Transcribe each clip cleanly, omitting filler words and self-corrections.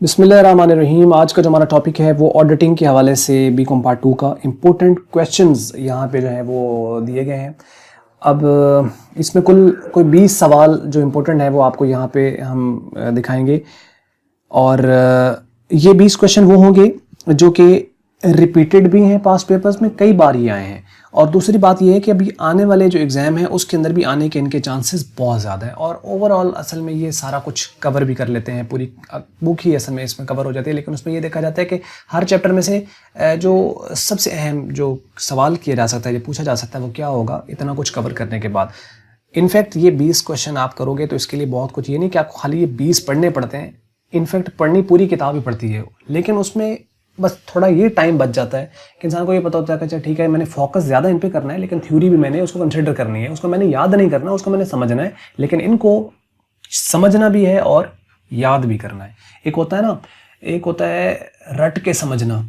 बिस्मिल्लाहिर्रहमानिर्रहीम। आज का जो हमारा टॉपिक है वो ऑडिटिंग के हवाले से बीकॉम पार्ट 2 का इम्पोर्टेंट क्वेश्चंस यहाँ पे जो है वो दिए गए हैं। अब इसमें कुल कोई 20 सवाल जो इम्पोर्टेंट है वो आपको यहाँ पे हम दिखाएंगे और ये 20 क्वेश्चन वो होंगे जो कि रिपीटेड भी हैं पास्ट पेपर्स में, कई बार ही आए हैं। और दूसरी बात ये है कि अभी आने वाले जो एग्ज़ाम है उसके अंदर भी आने के इनके चांसेस बहुत ज़्यादा है। और ओवरऑल असल में ये सारा कुछ कवर भी कर लेते हैं, पूरी बुक ही असल में इसमें कवर हो जाती है। लेकिन उसमें ये देखा जाता है कि हर चैप्टर में से जो सबसे अहम जो सवाल किया जा सकता है, जो पूछा जा सकता है, वो क्या होगा इतना कुछ कवर करने के बाद। इनफैक्ट ये 20 क्वेश्चन आप करोगे तो इसके लिए बहुत कुछ, ये नहीं कि आपको खाली ये 20 पढ़ने पड़ते हैं। इनफैक्ट पढ़नी पूरी किताब ही पड़ती है, लेकिन उसमें बस थोड़ा ये टाइम बच जाता है कि इंसान को ये पता होता है कि अच्छा ठीक है, मैंने फोकस ज़्यादा इन पे करना है, लेकिन थ्योरी भी मैंने उसको कंसिडर करनी है, उसको मैंने याद नहीं करना, उसको मैंने समझना है, लेकिन इनको समझना भी है और याद भी करना है। एक होता है ना, एक होता है रट के समझना,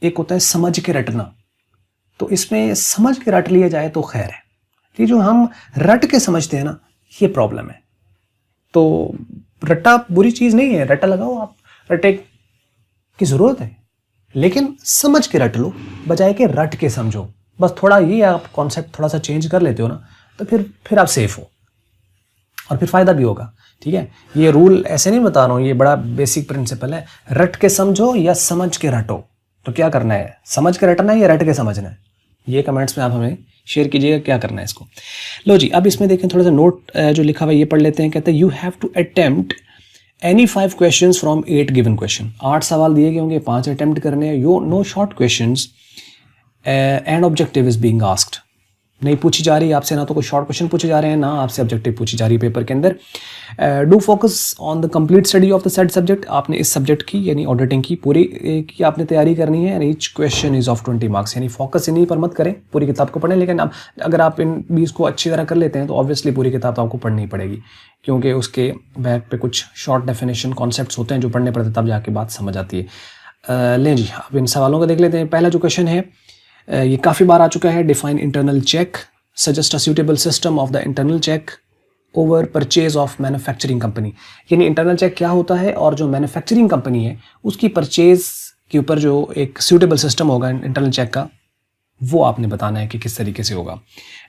एक होता है समझ के रटना। तो इसमें समझ के रट लिया जाए तो खैर है, कि जो हम रट के समझते हैं ना, ये प्रॉब्लम है। तो रट्टा बुरी चीज़ नहीं है, रट्टा लगाओ आप, रट्टे की ज़रूरत है, लेकिन समझ के रट लो बजाय के रट के समझो। बस थोड़ा ये आप कॉन्सेप्ट थोड़ा सा चेंज कर लेते हो ना, तो फिर आप सेफ हो और फिर फ़ायदा भी होगा। ठीक है, ये रूल ऐसे नहीं बता रहा हूँ, ये बड़ा बेसिक प्रिंसिपल है। रट के समझो या समझ के रटो, तो क्या करना है, समझ के रटना है या रट के समझना है? ये कमेंट्स में आप हमें शेयर कीजिएगा क्या करना है इसको। लो जी, अब इसमें देखें थोड़ा सा नोट जो लिखा हुआ है ये पढ़ लेते हैं। कहते हैं you have to attempt any 5 questions from 8 given question. 8 सवाल दिए गए होंगे, 5 अटेम्प्ट करने हैं। You know short questions and objective is being asked. नहीं पूछी जा रही आपसे, ना तो कोई शॉर्ट क्वेश्चन पूछे जा रहे हैं, ना आपसे ऑब्जेक्टिव पूछी जा रही है पेपर के अंदर। Do focus on the complete study of the set subject. आपने इस सब्जेक्ट की यानी ऑडिटिंग की पूरी की आपने तैयारी करनी है। And each question is of 20 marks. यानी फोकस इन्हीं पर मत करें, पूरी किताब को पढ़ें, लेकिन अब अगर आप इन 20 को अच्छी तरह कर लेते हैं तो ऑब्वियसली पूरी किताब तो आपको पढ़नी ही पड़ेगी, क्योंकि उसके बैक पे कुछ शॉर्ट डेफिनेशन कॉन्सेप्ट्स होते हैं जो पढ़ने पड़ते तब जाके बात समझ आती है। लें जी, अब इन सवालों को देख लेते हैं। पहला जो क्वेश्चन है ये काफ़ी बार आ चुका है। Define internal check, suggest a suitable system of the internal check over purchase of manufacturing company. यानी इंटरनल चेक क्या होता है और जो मैन्युफैक्चरिंग कंपनी है उसकी परचेज के ऊपर जो एक सूटेबल सिस्टम होगा इंटरनल चेक का, वो आपने बताना है कि किस तरीके से होगा।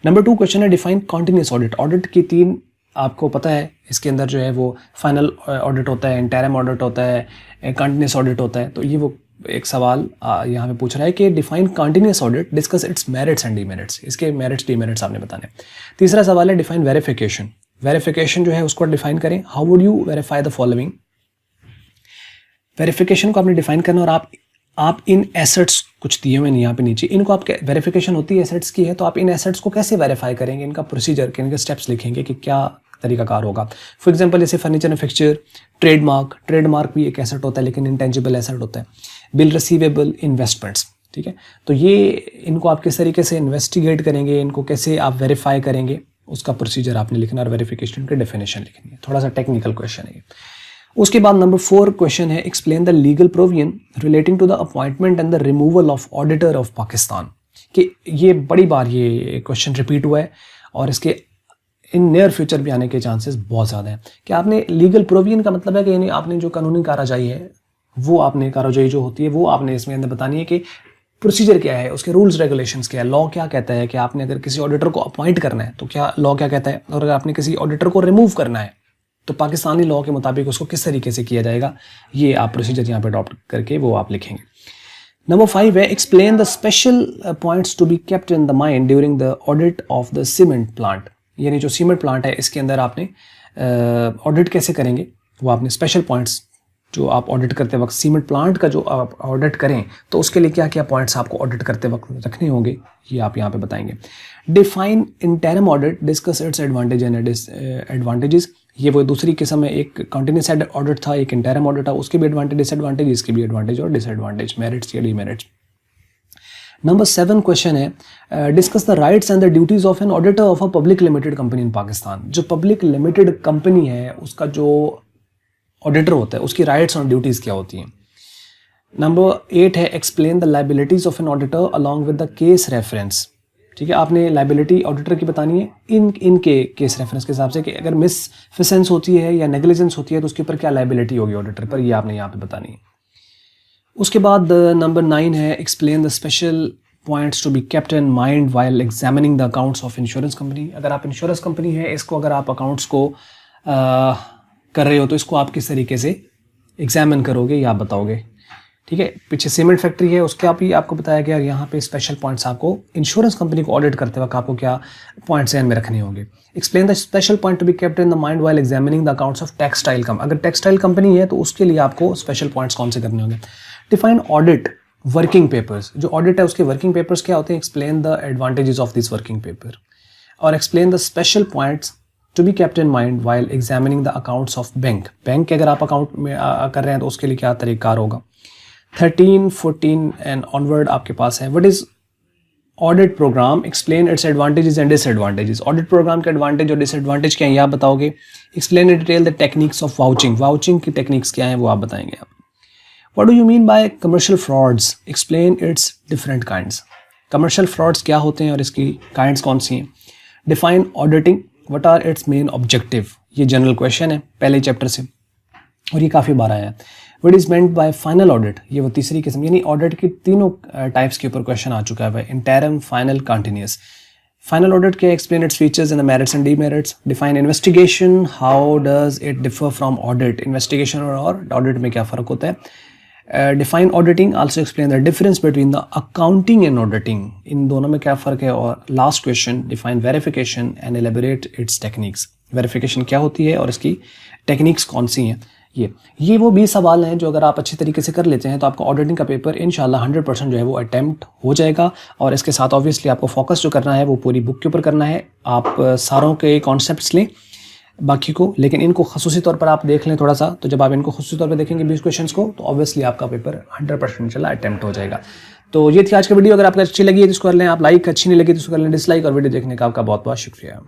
नंबर 2 क्वेश्चन है डिफाइन कॉन्टिन्यूस ऑडिट। ऑडिट की 3 आपको पता है, इसके अंदर जो है वो फाइनल ऑडिट होता है, इंटरिम ऑडिट होता है, कंटिन्यूस ऑडिट होता है। तो ये वो एक सवाल यहाँ पे पूछ रहा है कि define continuous audit, discuss it's merits and demerits. इसके मेरिट्स डीमेरिट्स आपने बताने हैं। तीसरा सवाल है डिफाइन वेरिफिकेशन। वेरिफिकेशन जो है उसको डिफाइन करें। How would you verify the following. Verification को आपने डिफाइन करना और आप इन एसेट्स कुछ दिए हुए हैं यहाँ पे नीचे, इनको आप वेरिफिकेशन होती है एसेट्स की है, तो आप इन एसेट्स को कैसे वेरीफाई करेंगे, इनका प्रोसीजर, इनके स्टेप्स लिखेंगे कि क्या तरीकाकार होगा। फॉर एग्जांपल जैसे फर्नीचर एंड फिक्सचर, ट्रेडमार्क भी एक एसेट होता है लेकिन इंटेंजिबल एसेट होता है। Bill receivable, investments. ठीक है, तो ये इनको आप किस तरीके से इन्वेस्टिगेट करेंगे, इनको कैसे आप वेरीफाई करेंगे, उसका प्रोसीजर आपने लिखना और वेरिफिकेशन की डेफिनेशन लिखनी है। थोड़ा सा टेक्निकल क्वेश्चन है। उसके बाद नंबर 4 क्वेश्चन है explain the legal provision relating to the appointment and the removal of auditor of Pakistan. कि ये बड़ी बार ये क्वेश्चन रिपीट हुआ है और इसके इन नियर फ्यूचर भी आने के चांसेस बहुत ज़्यादा हैं। कि आपने लीगल प्रोविजन का मतलब है कि यानी आपने जो कानूनी कार्रवाई है वो आपने कार्रवाई जो होती है वो आपने इसमें अंदर बतानी है कि प्रोसीजर क्या है, उसके रूल्स रेगुलेशंस क्या है, लॉ क्या कहता है कि आपने अगर किसी ऑडिटर को अपॉइंट करना है तो क्या लॉ क्या कहता है, और अगर आपने किसी ऑडिटर को रिमूव करना है तो पाकिस्तानी लॉ के मुताबिक उसको किस तरीके से किया जाएगा, ये आप प्रोसीजर यहाँ पे अडॉप्ट करके वो आप लिखेंगे। नंबर 5 है explain the special points to be kept in the mind during the audit of the cement plant. यानी जो सीमेंट प्लांट है इसके अंदर आपने ऑडिट कैसे करेंगे, वो आपने स्पेशल पॉइंट्स जो आप ऑडिट करते वक्त सीमेंट प्लांट का जो आप ऑडिट करें तो उसके लिए क्या क्या पॉइंट्स आपको ऑडिट करते वक्त रखने होंगे, ये आप यहाँ पे बताएंगे। Define interim audit, discuss it's advantage and disadvantages. ये वो दूसरी किस्म है, एक कंटिन्यूस ऑडिट था, एक इंटरिम ऑडिट था, उसके भी एडवांटेज डिसएडवांटेज, इसके भी एडवांटेज और डिसएडवांटेज, मेरिट्स या डीमेरिट्स। नंबर 7 क्वेश्चन है discuss the rights and the duties of an auditor of a public limited company इन पाकिस्तान। जो पब्लिक लिमिटेड कंपनी है उसका जो ऑडिटर होता है उसकी राइट्स और ड्यूटीज़ क्या होती हैं। नंबर 8 है explain the liabilities of an auditor along with the case reference. ठीक है, आपने लाइबिलिटी ऑडिटर की बतानी है इनके केस रेफरेंस के हिसाब से कि अगर मिसफिसेंस होती है या नेग्लिजेंस होती है तो उसके ऊपर क्या लाइबिलिटी होगी ऑडिटर पर, ये आपने यहाँ पे बतानी है। उसके बाद नंबर 9 है explain the special points to be kept in mind while examining the accounts of insurance company. अगर आप इंश्योरेंस कंपनी है, इसको अगर आप अकाउंट्स को कर रहे हो तो इसको आप किस तरीके से एग्जामिन करोगे या आप बताओगे। ठीक है, पीछे सीमेंट फैक्ट्री है, उसके आप ही आपको बताया गया, यहाँ पे स्पेशल पॉइंट्स आपको इंश्योरेंस कंपनी को ऑडिट करते वक्त आपको क्या पॉइंट्स ध्यान में रखने होंगे। Explain the special point two be kept in the mind while examining the accounts of textile company. अगर टेक्सटाइल कंपनी है तो उसके लिए आपको स्पेशल पॉइंट्स कौन से करने होंगे। डिफाइन ऑडिट वर्किंग पेपर्स, जो ऑडिट है उसके वर्किंग पेपर्स क्या होते हैं। Explain the advantages of this working paper और explain the special points to be kept in mind while examining the accounts of bank. Bank के अगर आप अकाउंट में कर रहे हैं तो उसके लिए क्या तरीक़ार होगा। 13, 14 एंड ऑनवर्ड आपके पास है। What is audit program, explain its advantages and disadvantages. Audit program के एडवांटेज और डिसएडवांटेज क्या है ये आप बताओगे। Explain in detail the techniques of vouching, vouching की टेक्निक्स क्या हैं वो आप बताएंगे आप। What do you mean by commercial frauds, explain its different kinds. Commercial frauds क्या होते हैं और इसकी काइंड्स कौन सी हैं। Define auditing, what are its main objective, ये जनरल क्वेश्चन है पहले चैप्टर से और ये काफ़ी बार आया है। What is meant by final audit, ये वो तीसरी किस्म, यानी ऑडिट की तीनों टाइप्स के ऊपर क्वेश्चन आ चुका है। Interim, final, continuous. Final audit क्या, explain its features and the merits and demerits. Define investigation, how does it differ from audit, investigation और ऑडिट में क्या फ़र्क होता है। Define auditing, also explain the difference between the accounting and auditing, इन दोनों में क्या फ़र्क है। और last question, define verification and elaborate its techniques, verification क्या होती है और इसकी टेक्निक्स कौन सी हैं। ये वो 20 सवाल हैं जो अगर आप अच्छे तरीके से कर लेते हैं तो आपका ऑडिटिंग का पेपर इंशाल्लाह 100% जो है वो अटैम्प्ट हो जाएगा। और इसके साथ ऑब्वियसली आपको फोकस जो करना है वो पूरी बुक के ऊपर करना है। आप सारों के कॉन्सेप्ट्स लें बाकी को, लेकिन इनको खसूसी तौर पर आप देख लें थोड़ा सा। तो जब आप इनको खसूसी तौर पर देखेंगे 20 क्वेश्चंस को तो ऑब्वियसली आपका पेपर 100% इंशाल्लाह अटैम्प्ट हो जाएगा। तो ये थी आज की वीडियो। अगर आपको अच्छी लगी है तो इसको कर लें आप लाइक, अच्छी नहीं लगी तो इसको कर लें डिसलाइक। और वीडियो देखने का आपका बहुत बहुत शुक्रिया।